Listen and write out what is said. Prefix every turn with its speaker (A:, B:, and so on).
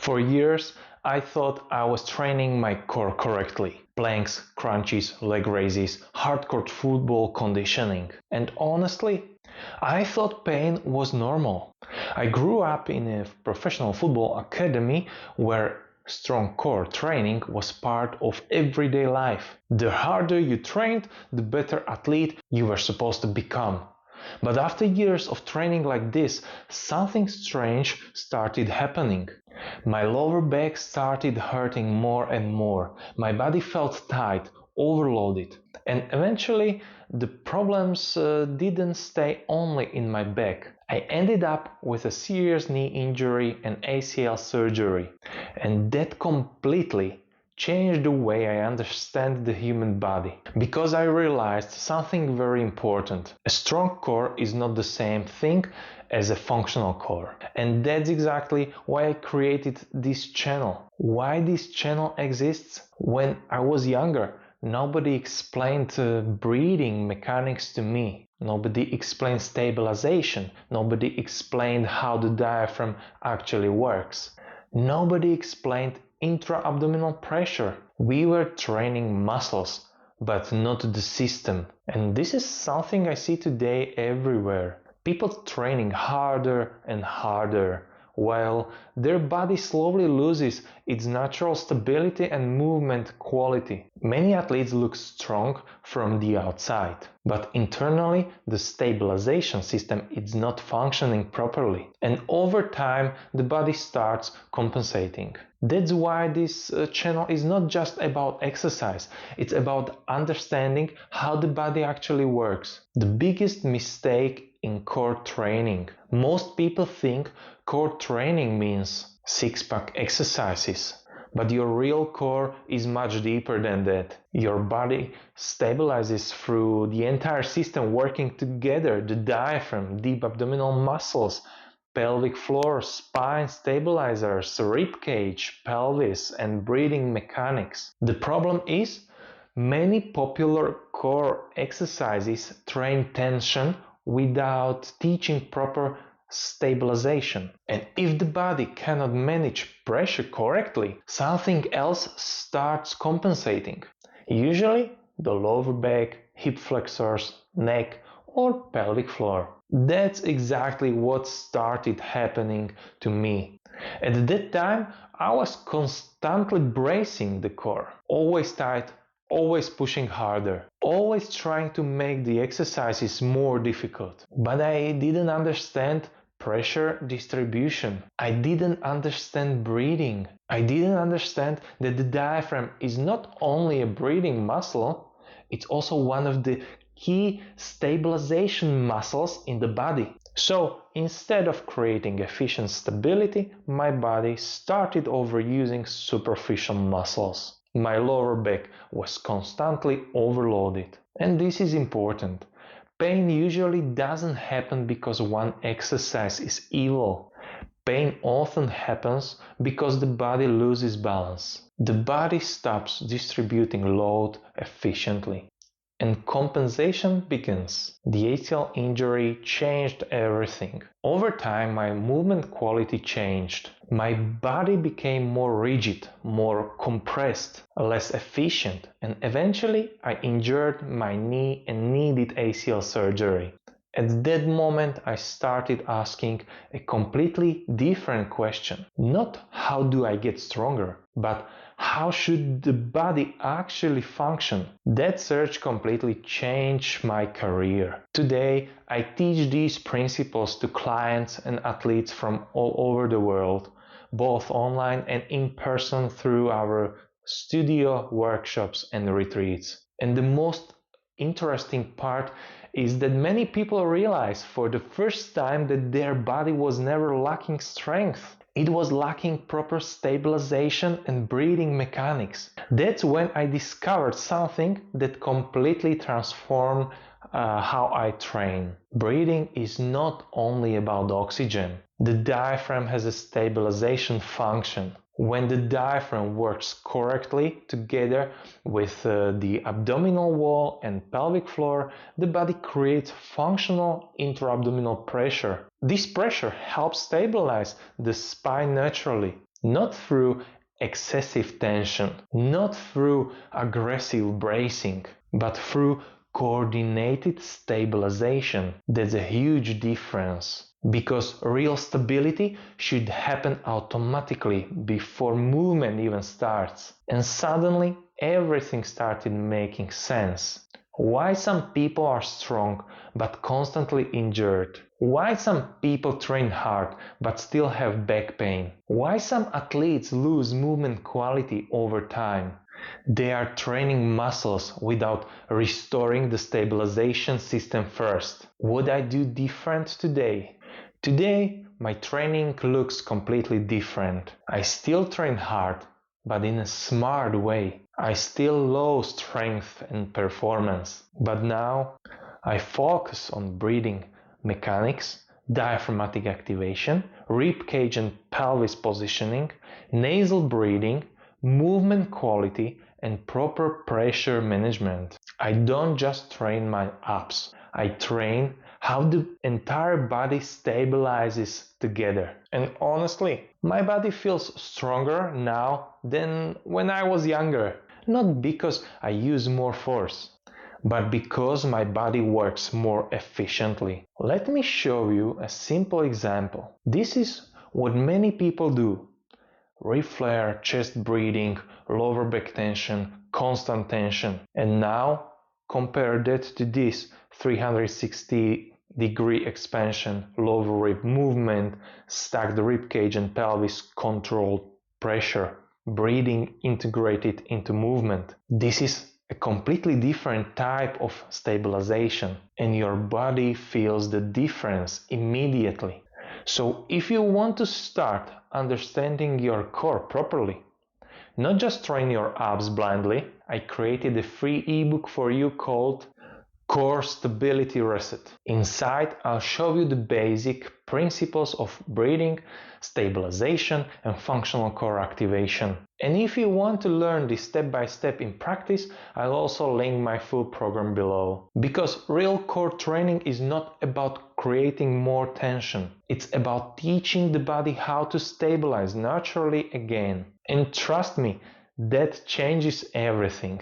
A: For years, I thought I was training my core correctly. Planks, crunches, leg raises, hardcore football conditioning. And honestly, I thought pain was normal. I grew up in a professional football academy where strong core training was part of everyday life. The harder you trained, the better athlete you were supposed to become. But after years of training like this, something strange started happening. My lower back started hurting more and more. My body felt tight, overloaded. And eventually, the problems didn't stay only in my back. I ended up with a serious knee injury and ACL surgery. And that completely changed the way I understand the human body, because I realized something very important. A strong core is not the same thing as a functional core. And that's exactly why I created this channel. Why this channel exists? When I was younger, nobody explained breathing mechanics to me. Nobody explained stabilization. Nobody explained how the diaphragm actually works. Nobody explained intra-abdominal pressure. We were training muscles, but not the system. And this is something I see today everywhere. People training harder and harder, while their body slowly loses its natural stability and movement quality. Many athletes look strong from the outside, but internally the stabilization system is not functioning properly, and over time the body starts compensating. That's why this channel is not just about exercise, it's about understanding how the body actually works. The biggest mistake in core training. Most people think core training means six-pack exercises. But your real core is much deeper than that. Your body stabilizes through the entire system working together: the diaphragm, deep abdominal muscles, pelvic floor, spine stabilizers, rib cage, pelvis, and breathing mechanics. The problem is, many popular core exercises train tension without teaching proper stabilization. And if the body cannot manage pressure correctly, something else starts compensating. Usually the lower back, hip flexors, neck, or pelvic floor. That's exactly what started happening to me. At that time, I was constantly bracing the core, always tight, always pushing harder, always trying to make the exercises more difficult. But I didn't understand pressure distribution. I didn't understand breathing. I didn't understand that the diaphragm is not only a breathing muscle, it's also one of the key stabilization muscles in the body. So instead of creating efficient stability, my body started overusing superficial muscles. My lower back was constantly overloaded. And this is important. Pain usually doesn't happen because one exercise is evil. Pain often happens because the body loses balance. The body stops distributing load efficiently, and compensation begins. The ACL injury changed everything. Over time, my movement quality changed. My body became more rigid, more compressed, less efficient, and eventually I injured my knee and needed ACL surgery. At that moment, I started asking a completely different question. Not how do I get stronger, but how should the body actually function? That search completely changed my career. Today, I teach these principles to clients and athletes from all over the world, both online and in person through our studio workshops and retreats. And the most interesting part is that many people realize for the first time that their body was never lacking strength. It was lacking proper stabilization and breathing mechanics. That's when I discovered something that completely transformed how I train. Breathing is not only about oxygen. The diaphragm has a stabilization function. When the diaphragm works correctly together with the abdominal wall and pelvic floor, the body creates functional intra-abdominal pressure. This pressure helps stabilize the spine naturally. not through excessive tension, not through aggressive bracing, but through coordinated stabilization. That's a huge difference. Because real stability should happen automatically before movement even starts. And suddenly everything started making sense. Why some people are strong but constantly injured? Why some people train hard but still have back pain? Why some athletes lose movement quality over time? They are training muscles without restoring the stabilization system first. Would I do different today? Today, my training looks completely different. I still train hard, but in a smart way. I still low strength and performance, but now I focus on breathing mechanics, diaphragmatic activation, rib cage and pelvis positioning, nasal breathing, movement quality, and proper pressure management. I don't just train my abs, I train how the entire body stabilizes together. And honestly, my body feels stronger now than when I was younger. Not because I use more force, but because my body works more efficiently. Let me show you a simple example. This is what many people do. Rib flare, chest breathing, lower back tension, constant tension. And now compare that to this 360-degree expansion, lower rib movement, stacked rib cage and pelvis controlled pressure, breathing integrated into movement. This is a completely different type of stabilization, and your body feels the difference immediately. So if you want to start understanding your core properly, not just train your abs blindly, I created a free ebook for you called Core Stability Reset. Inside, I'll show you the basic principles of breathing, stabilization, and functional core activation. And if you want to learn this step by step in practice, I'll also link my full program below. Because real core training is not about creating more tension. It's about teaching the body how to stabilize naturally again. And trust me, that changes everything.